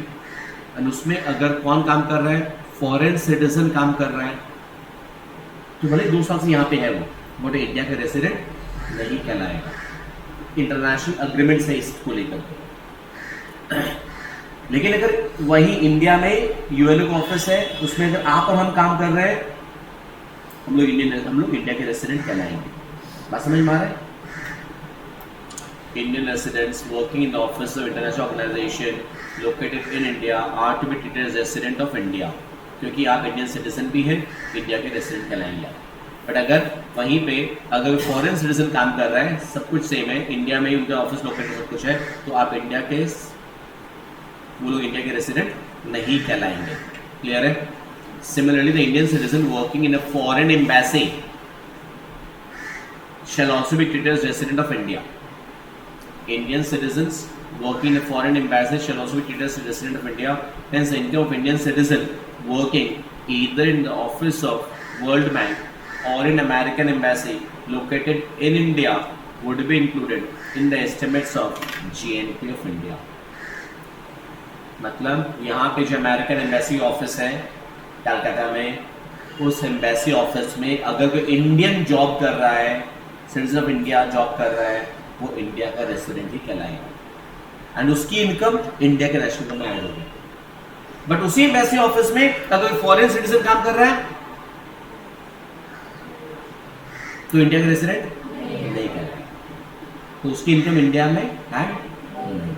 और उसमें अगर कौन काम कर रहा है? फॉरेन सिटीजन काम कर रहा है, तो भले 2 साल से यहाँ पे है वो बट इंडिया का रेसिडेंट नहीं कहलाएगा। इंटरनेशनल अग्रीमेंट है इसको लेकर। लेकिन अगर वही इंडिया में UNO का ऑफिस है, उसमें अगर आप और हम काम कर रहे हैं, हम लोग इंडिया के रेसिडेंट कहलाएंगे। बात समझ में आ रहा है? Indian residents working in the office of international organization located in India are to be treated as resident of India, क्योंकि आप इंडियन सिटीजन भी हैं, इंडिया के रेसिडेंट कहलाएंगे। बट अगर वहीं पे अगर फॉरेन सिटीजन काम कर रहा है, सब कुछ सेम है, इंडिया में ही उनका ऑफिस लोकेटेड सब कुछ है, तो आप इंडिया के, वो लोग इंडिया के रेसिडेंट नहीं कहलाएंगे। क्लियर है? Similarly the Indian citizen working in a foreign embassy shall also be treated as resident of India. Indian citizens working in a foreign embassy shall also be treated as resident of India. Hence, the income of Indian citizen working either in the office of World Bank or in American embassy located in India would be included in the estimates of GNP of India. मतलब यहाँ पे जो American embassy office है कलकत्ता में, उस embassy office में अगर कोई इंडियन जॉब कर रहा है, सिटीजन ऑफ इंडिया जॉब कर रहा है, वो इंडिया का रेसिडेंट ही कहलाएगा एंड उसकी इनकम इंडिया के नेशनल इनकम में ऐड होगी. बट उसी एम्बेसी ऑफिस में अगर कोई फॉरेन सिटीजन काम कर रहा है तो इंडिया का रेसिडेंट नहीं कहलाएगा, तो उसकी इनकम इंडिया में ऐड नहीं होगी.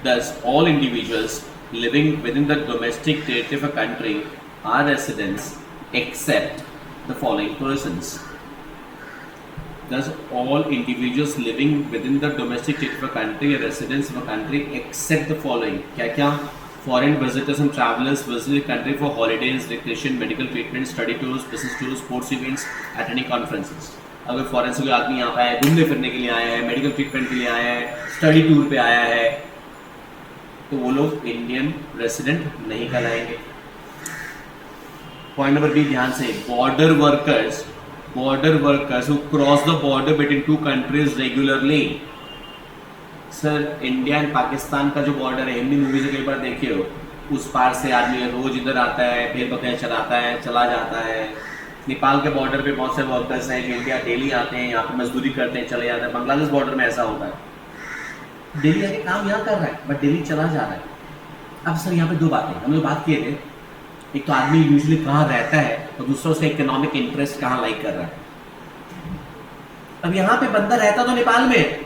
Thus, all individuals living within the domestic territory of a country are residents except the following persons. Thus, all individuals living within the domestic territory of a country are residents of a country except the following. क्या? Foreign visitors and travelers visit the country for holidays, recreation, medical treatment, study tours, business tours, sports events, attending conferences. अगर foreign से कोई आदमी यहाँ पे आया है, घूमने फिरने के लिए आया है, मेडिकल ट्रीटमेंट के लिए आया है, स्टडी टूर पे आया है, तो वो लोग इंडियन रेसिडेंट नहीं कहलाएंगे. पॉइंट नंबर बी ध्यान से, border workers who cross the border between two countries regularly. Sir India and Pakistan का जो बॉर्डर है, हिंदी मूवीज कई बार देखे हो, उस पार से आदमी रोज इधर आता है, भेड़ बकरियां चलाता है, चला जाता है. नेपाल के बॉर्डर पे बहुत से वर्कर्स हैं जो इंडिया डेली आते हैं, यहाँ पे मजदूरी करते हैं, चले जाते हैं. बांग्लादेश बॉर्डर में ऐसा होता है, दिल्ली आके काम यहाँ कर रहा है बट दिल्ली चला जा रहा है. अब सर यहाँ पे दो बातें हम लोग बात किए थे, एक तो आदमी यूजुअली कहाँ रहता है और दूसरा उसका इकोनॉमिक इंटरेस्ट कहाँ लाइक कर रहा है. अब यहाँ पे बंदा रहता तो नेपाल में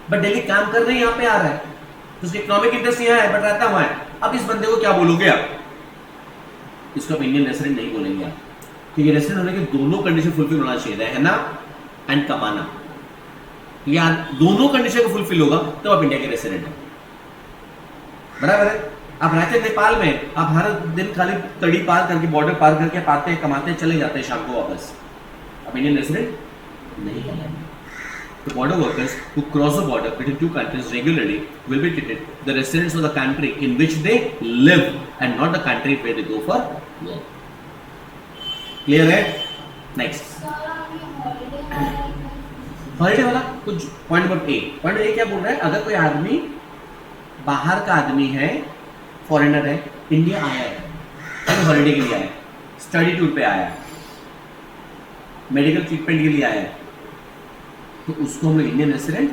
बट दिल्ली काम कर रहे हैं, यहाँ पे आ रहा है, तो उसका इकोनॉमिक इंटरेस्ट यहाँ है बट रहता हुआ है. अब इस बंदे को क्या बोलोगे आप? इसको आप इंडियन रेसिडेंट नहीं बोलेंगे आप, क्योंकि रेसिडेंट होने के दोनों कंडीशन फुलफिल होना चाहिए, रहना एंड कमाना. या दोनों कंडीशन को फुलफिल होगा तो आप इंडिया के रेसिडेंट हैं. बराबर है? आप रहते हैं नेपाल में, आप हर दिन खाली तड़ी पार करके, बॉर्डर पार करके पाते हैं, कमाते हैं, चले जाते हैं शाम को वापस, आप इंडियन रेसिडेंट नहीं कहलाएंगे. The border workers who cross the border between two countries regularly will be treated the residents of the country in which they live and not the country where they go for work. Clear है? Next. Holiday वाला कुछ point number A क्या बोल रहा है? अगर कोई आदमी बाहर का आदमी है, फॉरेनर है, इंडिया आया है, हॉलिडे के लिए आया है, स्टडी टूर पे आया है, मेडिकल ट्रीटमेंट के लिए आया है, तो उसको हम इंडियन रेसिडेंट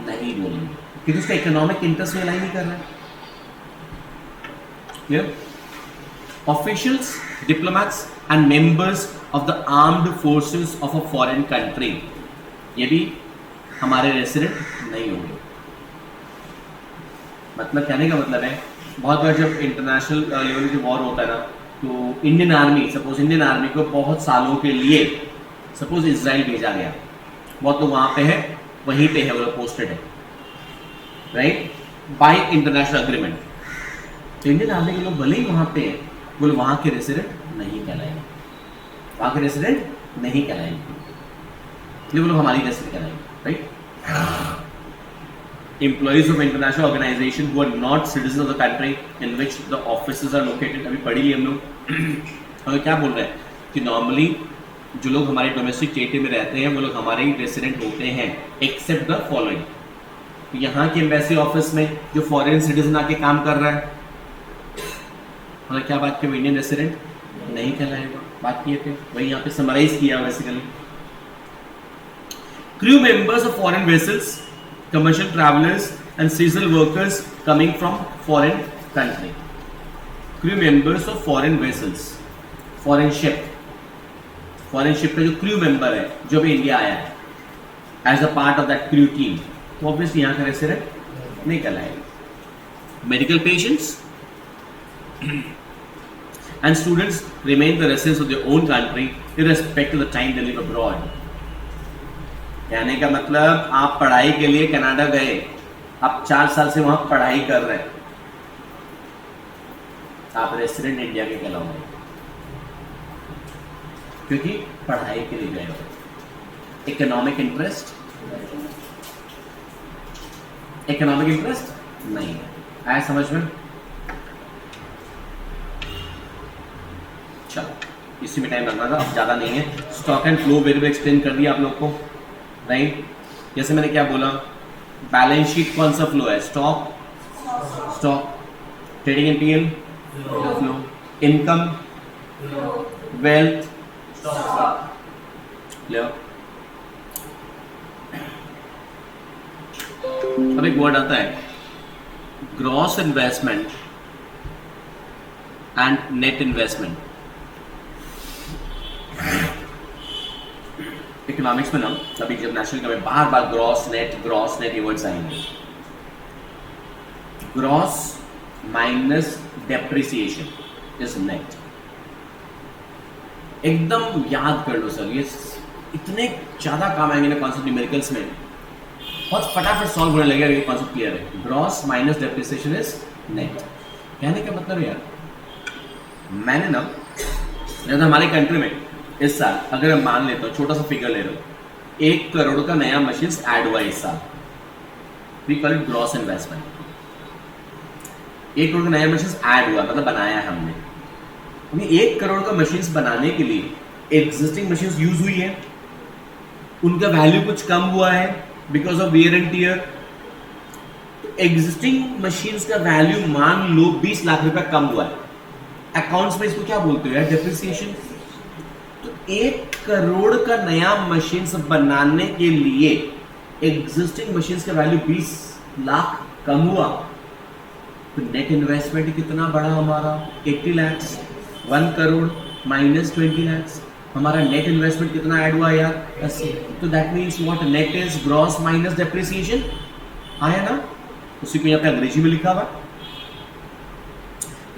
नहीं बोलेंगे क्योंकि उसका इकोनॉमिक इंटरेस्ट में अलाइन नहीं कर रहा है. Clear? Officials, diplomats and members of the armed forces of a foreign country, ये भी हमारे रेसिडेंट नहीं होंगे. मतलब कहने का मतलब है, बहुत बार जब इंटरनेशनल लेवल की वॉर होता है ना, तो Indian army, suppose Indian army को बहुत सालों के लिए सपोज इजराइल भेजा गया, बहुत लोग वहाँ पे है, वहीं पे है, वो लोग पोस्टेड है, राइट, बाय इंटरनेशनल अग्रीमेंट. तो इंडियन आर्मी के लोग भले ही वहाँ पे हैं, वो लोग वहाँ के रेसिडेंट नहीं कहलाएंगे, वहाँ के रेसिडेंट नहीं कहलाएंगे, वो लोग हमारी रेसिडेंट कहलाएंगे, right. Employees of international organization who are not citizens of the country in which the offices are located, अभी पढ़ी ली हम लोग. हमें क्या बोल रहे हैं कि नॉर्मली जो लोग हमारे डोमेस्टिक टेरिटरी में रहते हैं वो लोग हमारे ही रेसिडेंट होते हैं एक्सेप्ट द फॉलोइंग. यहाँ के एम्बेसी ऑफिस में जो फॉरेन सिटीजन आके काम कर रहा है, हमें क्या बात की, वो इंडियन रेसिडेंट नहीं कहलाएगा. बात किए थे, वही यहाँ पे समराइज किया basically. Crew members of foreign vessels, commercial travelers and seasonal workers coming from foreign country. Crew members of foreign vessels, foreign ship का जो crew member है जो भी इंडिया आया है as a part of that crew team, तो obviously यहाँ का रेसिडेंट नहीं कहलाएगा. Medical patients and students remain the residents of their own country irrespective of the time they live abroad. कहने का मतलब आप पढ़ाई के लिए कनाडा गए, आप 4 साल से वहां पढ़ाई कर रहे हैं, आप रेसिडेंट इंडिया के कहलाओगे क्योंकि पढ़ाई के लिए गए हो। इकोनॉमिक इंटरेस्ट, इकोनॉमिक इंटरेस्ट नहीं है। आया समझ में? चलो इसी में टाइम लगना था, अब ज्यादा नहीं है। Stock and flow variable explain कर दिया आप लोग को, राइट? जैसे मैंने क्या बोला, बैलेंस शीट कौन सा फ्लो है? Stock, stock, trading and PL flow, income, wealth, ले आओ। अब एक वर्ड आता है gross investment and net investment. Economics में ना अभी जब नेशनल का में बार बार ग्रॉस नेट ये वर्ड्स आएंगे। Gross minus depreciation is net. एकदम याद कर लो सर, ये इतने ज्यादा काम आएंगे ना कॉन्सेप्ट न्यूमेरिकल्स में, बहुत फटाफट सॉल्व होने लगेगा। ये कॉन्सेप्ट क्लियर है। Gross minus depreciation is net. कहने का मतलब यार, मैंने ना हमारे कंट्री में इस साल अगर मैं मान लेता हूँ, छोटा सा फिगर ले रहा हूँ, 1 करोड़ का नया मशीन ऐड हुआ इस साल, we call it gross investment. 1 crore का नया मशीन ऐड हुआ मतलब बनाया है हमने। 1 करोड़ का मशीन बनाने के लिए एग्जिस्टिंग मशीन यूज हुई है, उनका वैल्यू कुछ कम हुआ है because of wear and tear. Existing machines का वैल्यू मान लो 20 लाख रुपए कम हुआ है, अकाउंट्स में इसको क्या बोलते हो यार? डेप्रिसिएशन। तो 1 करोड़ का नया मशीन्स बनाने के लिए एग्जिस्टिंग मशीन्स का वैल्यू 20 लाख कम हुआ, तो नेट इन्वेस्टमेंट कितना बड़ा हमारा? 80 लाख। 1 करोड़ माइनस 20 लाख, हमारा नेट इन्वेस्टमेंट कितना ऐड हुआ यार? 80। तो that means what? Net is gross minus depreciation. आया ना? उसी को यहाँ पे अंग्रेजी में लिखा हुआ।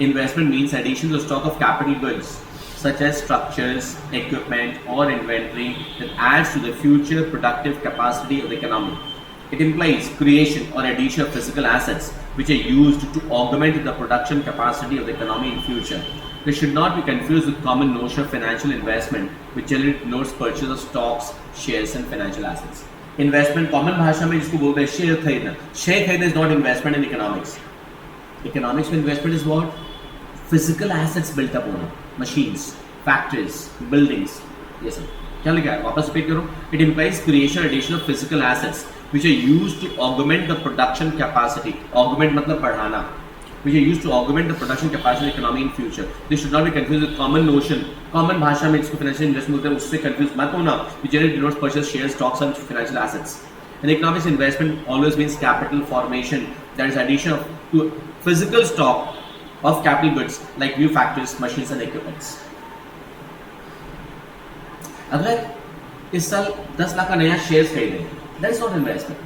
Investment means addition to stock of capital goods such as structures, equipment or inventory that adds to the future productive capacity of the economy. It implies creation or addition of physical assets which are used to augment the production capacity of the economy in future. This should not be confused with common notion of financial investment which generally denotes purchase of stocks, shares and financial assets. Investment common भाषा में जिसको बोलते हैं share खरीदना, share खरीदना is not investment in economics. Economics में investment is what? Physical assets built up होना, machines, factories, buildings, ये सब क्या लिखा है? वापस रिपीट करो। It implies creation or addition of physical assets which are used to augment the production capacity. Augment मतलब बढ़ाना, which are used to augment the production capacity of the economy in future. This should not be confused with common notion. Common भाषा में इसको financial investment बोलते हैं, उससे confused मत होना। Which generally denotes purchase shares, stocks and financial assets. And economics investment always means capital formation, that is addition of to physical stock of capital goods like new factories, machines and equipments. अगर इस साल 10 लाख का नया shares खरीदे, that is not investment.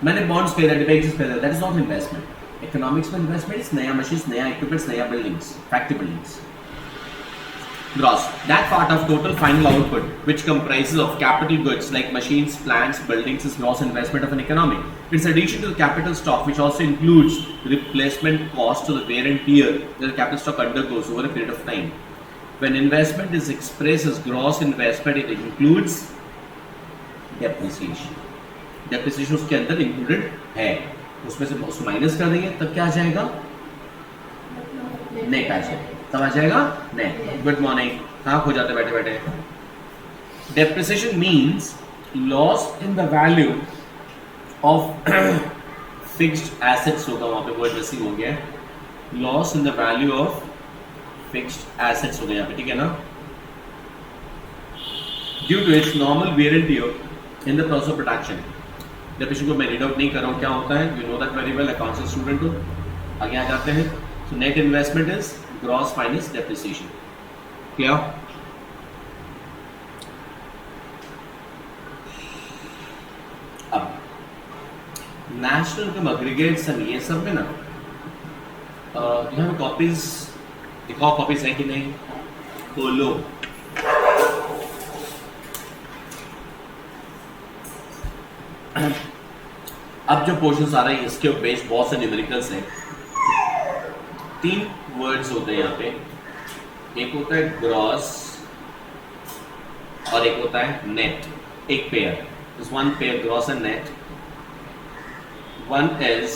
मैंने bonds खरीदा, debentures खरीदा, that is not investment. Economics में इन्वेस्टमेंट इज नया मशीन्स, नया इक्विपमेंट्स, नया buildings, factory buildings. Gross, that part of total final output which comprises of capital goods like machines, plants, buildings is gross investment of an economy. It's addition to the capital stock which also includes replacement cost to the wear and tear that the capital stock undergoes over a period of time. When investment is expressed as gross investment, it includes depreciation. Depreciation उसके अंदर included है, उसमें से उसको minus कर देंगे तब क्या आ जाएगा? नेट आ जाएगा. तब आ जाएगा नेट. Good morning. कहाँ खो जाते बैठे बैठे? Depreciation means loss in the value of fixed assets होगा, वहां पे वर्ड मिसिंग हो गया है. Loss in the value of fixed assets हो गया यहाँ पे, ठीक है ना? Due to its normal wear and tear in the process of production. Depreciation को मैं रीड आउट नहीं कर रहा हूँ क्या होता है, you know that very well, accounts student हो. आगे आ जाते हैं. So net investment is gross minus depreciation. Clear? अब नेशनल इनकम एग्रीगेट्स एंड ये सब में ना यहाँ कॉपीज दिखाओ, कॉपीज है कि नहीं? खोलो. अब जो पोर्शन आ रहा है इसके बेस्ड बहुत से न्यूमेरिकल्स हैं। 3 वर्ड्स होते हैं यहाँ पे, एक होता है ग्रॉस और एक होता है नेट, एक pair, this one pair gross and net. One is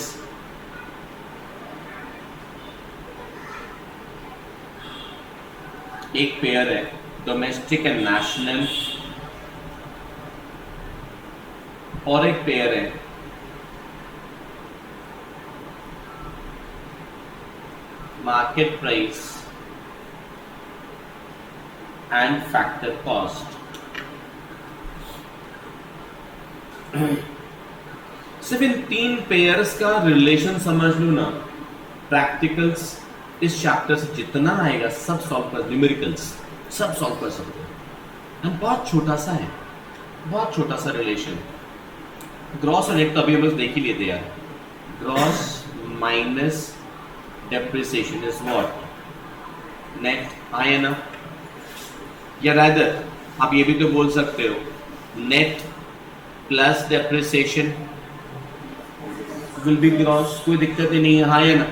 एक पेयर है डोमेस्टिक एंड नेशनल, और एक पेयर है market price and factor cost. सिर्फ इन 3 पेयर्स का रिलेशन समझ लो ना, प्रैक्टिकल्स इस चैप्टर से जितना आएगा सब सॉल्व कर, न्यूमेरिकल्स सब सॉल्व कर सकते हैं। बहुत छोटा सा है, बहुत छोटा सा रिलेशन। ग्रॉस और नेट तो अभी हम लोग देख ही लेते यार। Gross minus depreciation is what, net, आया ना? या रादर आप ये भी तो बोल सकते हो net plus depreciation will be gross, कोई दिक्कत ही नहीं है, हाँ या ना?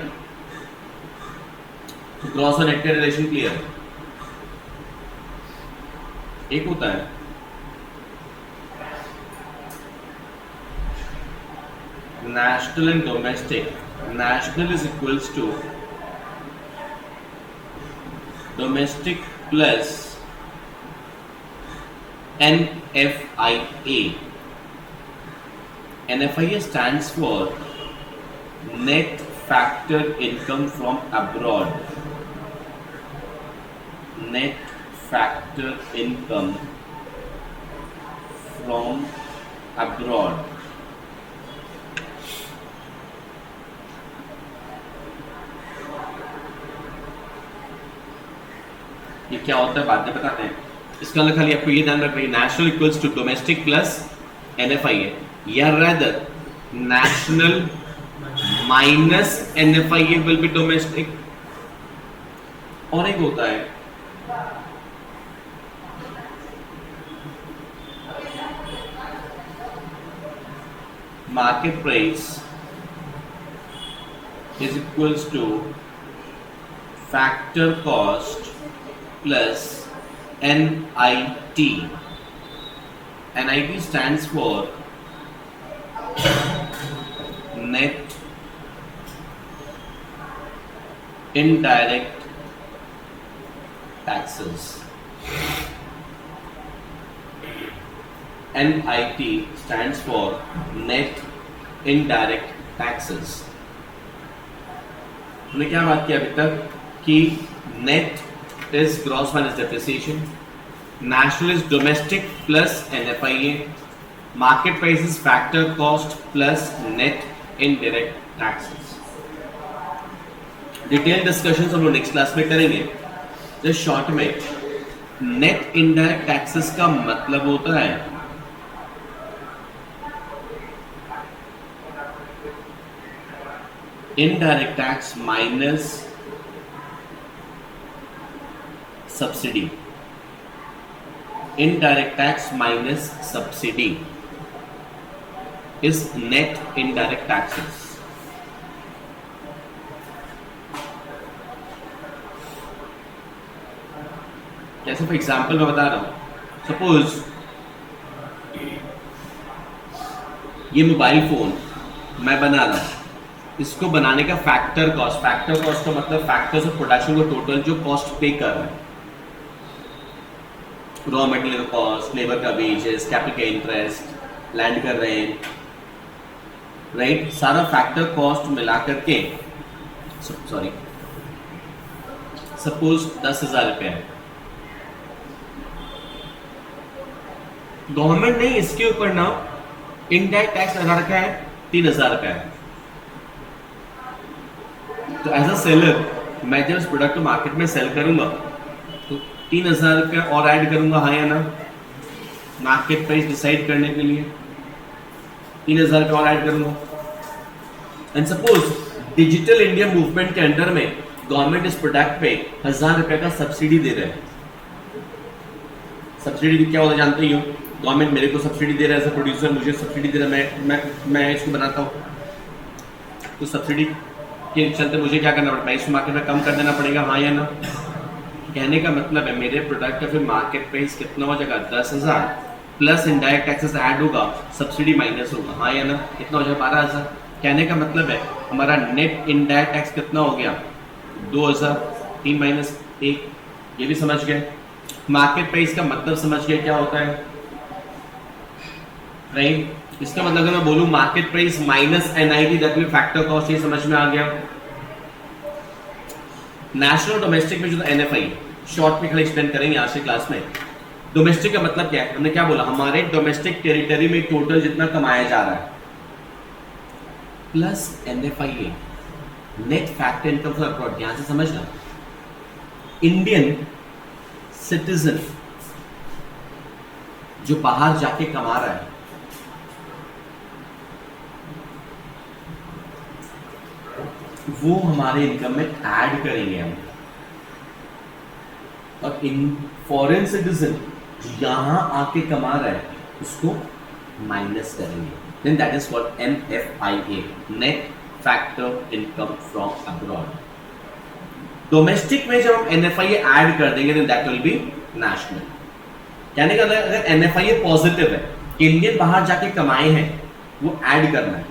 तो ग्रॉस और नेट का रिलेशन क्लियर है। एक होता है national and domestic. National is equals to domestic plus NFIA. NFIA stands for net factor income from abroad. Net factor income from abroad. ये क्या होता है बाद में बताते हैं। इसका मतलब खाली आपको ये ध्यान रखना है, national equals to domestic plus NFIA, या rather national minus NFIA will be domestic. और एक होता है market price is equals to factor cost plus NIT. NIT stands for net indirect taxes. NIT stands for net indirect taxes. हमने क्या बात की अभी तक कि net is gross minus depreciation, national is domestic plus NFIA, market price is factor cost plus net indirect taxes. Detail discussions हम लोग next class में करेंगे। जस्ट शॉर्ट में नेट इनडायरेक्ट टैक्सेस का मतलब होता है indirect tax minus subsidy. Indirect tax minus subsidy is net indirect taxes. जैसे फॉर एग्जाम्पल मैं बता रहा हूं, सपोज ये मोबाइल फोन मैं बना रहा हूं, इसको बनाने का फैक्टर कॉस्ट का मतलब फैक्टर्स ऑफ प्रोडक्शन को टोटल जो कॉस्ट पे कर रहा है, रॉ मटेरियल कॉस्ट, लेबर का वेजेस, कैपिटल इंटरेस्ट, लैंड कर रहे हैं, राइट, सारा फैक्टर कॉस्ट मिला करके सॉरी सपोज 10,000 रुपये है। गवर्नमेंट ने इसके ऊपर ना इनडायरेक्ट टैक्स लगा रखा है 3,000 रुपये। तो एज अ सेलर मैं जब इस प्रोडक्ट को मार्केट में सेल करूंगा तो 3,000 रुपये और ऐड करूंगा, हाँ या ना? मार्केट प्राइस डिसाइड करने के लिए 3,000 रुपये और ऐड करूंगा। And suppose digital India movement के अंडर में गवर्नमेंट इस प्रोडक्ट पे 1,000 रुपये का सब्सिडी दे रहे हैं। सब्सिडी क्या होता है जानते ही हो, गवर्नमेंट मेरे को सब्सिडी दे रहा है, एज अ प्रोड्यूसर मुझे सब्सिडी दे रहा है, मैं इसको बनाता हूँ, तो सब्सिडी के चलते मुझे क्या करना पड़ता है, इस मार्केट में कम कर देना पड़ेगा, हाँ या ना। कहने का मतलब है मेरे प्रोडक्ट का फिर मार्केट प्राइस कितना हो जाएगा, 10,000 प्लस इनडायरेक्ट टैक्सेस ऐड होगा, सब्सिडी माइनस होगा, हाँ या ना, कितना हो जाएगा, 12,000। कहने का मतलब है हमारा नेट इनडायरेक्ट टैक्स कितना हो गया, 2,000, 3 माइनस 1, ये भी समझ गए। मार्केट प्राइस का मतलब समझ गए क्या होता है, राइट। इसका मतलब अगर मैं बोलूं market price minus NIT that will factor cost, ये समझ में आ गया। नेशनल डोमेस्टिक में जो एनएफआई शॉर्ट में खाली एक्सप्लेन करेंगे आज से क्लास में। डोमेस्टिक का मतलब क्या है, हमने क्या बोला, हमारे डोमेस्टिक टेरिटरी में टोटल जितना कमाया जा रहा है plus NFI net factor income from abroad. ध्यान से समझना, इंडियन सिटीजन जो बाहर जाके कमा रहा है वो हमारे इनकम में ऐड करेंगे हम, और इन फॉरेन सिटीजन जो यहां आके कमा रहा है उसको माइनस करेंगे। Then that is called NFIA, net factor income from abroad. Domestic में जब हम एनएफआईए ऐड कर देंगे then that will be national. कहने का अगर एनएफआईए पॉजिटिव है कि इंडियन बाहर जाके कमाए हैं वो ऐड करना है,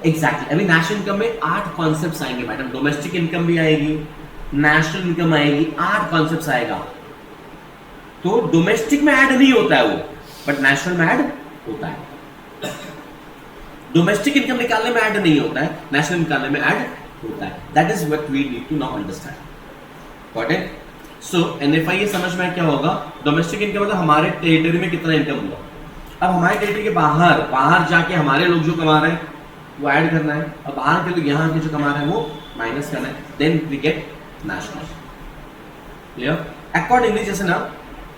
एग्जैक्टली। अभी नेशनल इनकम में 8 कॉन्सेप्ट्स आएंगे मैडम, डोमेस्टिक इनकम भी आएगी, नेशनल इनकम आएगी, 8 कॉन्सेप्ट्स आएगा। तो डोमेस्टिक में ऐड नहीं होता है वो, बट नेशनल में ऐड होता है। डोमेस्टिक इनकम निकालने में ऐड नहीं होता है, नेशनल निकालने में ऐड होता है। That is what we need to now understand. Got it? So NFIA समझ में क्या होगा, डोमेस्टिक इनकम मतलब हमारे टेरिटरी में कितना इनकम हुआ। अब हमारे टेरिटरी के बाहर जाके हमारे लोग जो कमा रहे हैं वो ऐड करना है, और बाहर के लोग यहाँ के जो कमा रहे हैं वो माइनस करना है, then we get national. Clear? Accordingly जैसे ना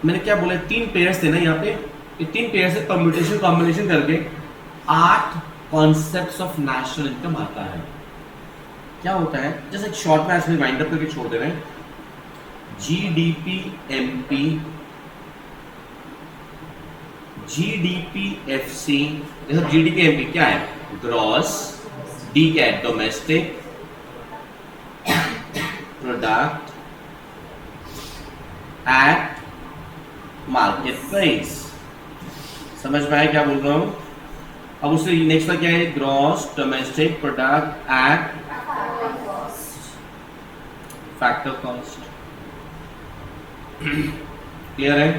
मैंने क्या बोला, 3 पेयर्स थे ना यहाँ पे, ये 3 पेयर से परम्यूटेशन कॉम्बिनेशन करके 8 कॉन्सेप्ट्स ऑफ नेशनल इनकम आता है। क्या होता है, जैसे शॉर्ट में ऐसे वाइंड अप करके छोड़ दे रहे हैं, जीडीपी एमपी, जीडीपी एफसी। जैसे जीडीपी एमपी क्या है, ग्रॉस, डी क्या है, domestic product at market price. समझ में आया क्या बोल रहा हूं? अब उससे नेक्स्ट का क्या है, gross domestic product at factor cost. Clear है?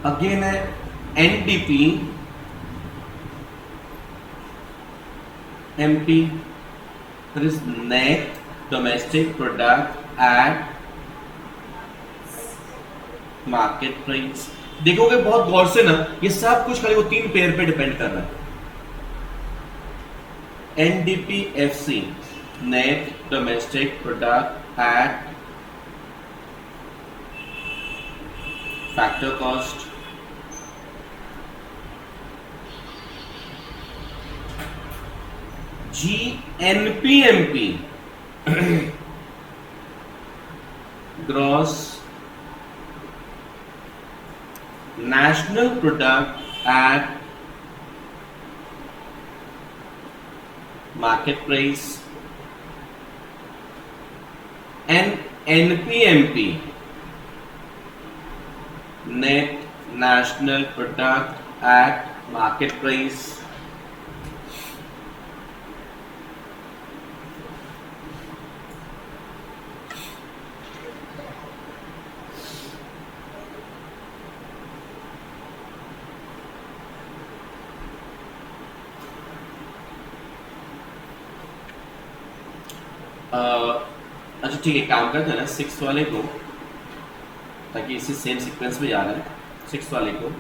अगेन है एनडीपी एमपी, फिर is net domestic product at market price. देखोगे बहुत गौर से ना, ये सब कुछ खाली वो 3 पेयर पे डिपेंड कर रहा है। NDP FC, net domestic product at factor cost. GNPMP, gross national product at market price, and NPMP, net national product at market price। अच्छा ठीक है, काम करते हैं ना 6 वाले को, ताकि इसी सेम सीक्वेंस में जा रहा है। 6 वाले को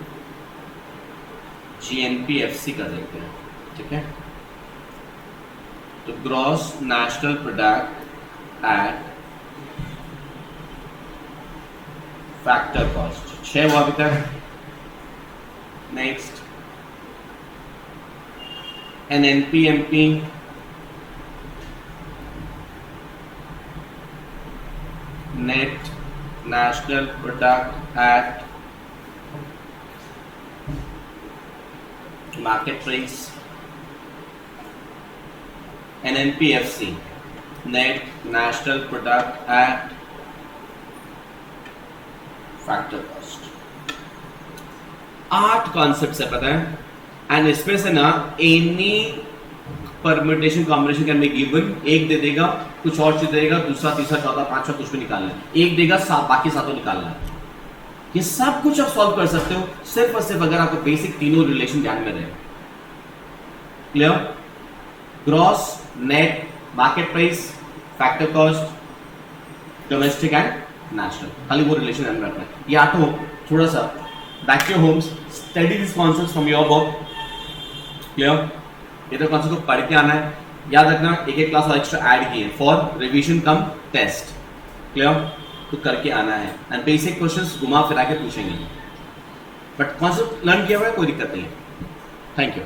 जीएनपीएफसी कर देते हैं, ठीक है। तो gross national product at factor cost 6 हुआ अभी तक। Next NNPMP net national product at market price, NNPFC net national product at factor cost. 8 concept है पता है, एंड इसमें से ना any permutation combination can be given. एक दे देगा, कुछ और चीज देगा, दूसरा तीसरा चौथा पांचवा कुछ भी निकालना है, एक देगा बाकी सातों निकालना है। ये सब कुछ आप सॉल्व कर सकते हो सिर्फ और सिर्फ अगर आपको बेसिक तीनों रिलेशन ध्यान में रहे। Clear? Gross, net, market price, factor cost, domestic and national, खाली वो रिलेशन ध्यान में रखना है। ये आठों थोड़ा सा back to homes, study this concepts from your book. Clear? ये तो कॉन्सेप्ट को पढ़ के आना है, याद रखना एक एक क्लास और एक्स्ट्रा ऐड किए for revision cum test. Clear? तो करके आना है, एंड बेसिक क्वेश्चंस घुमा फिरा के पूछेंगे, बट कॉन्सेप्ट लर्न किया हुआ है, कोई दिक्कत नहीं है। Thank you.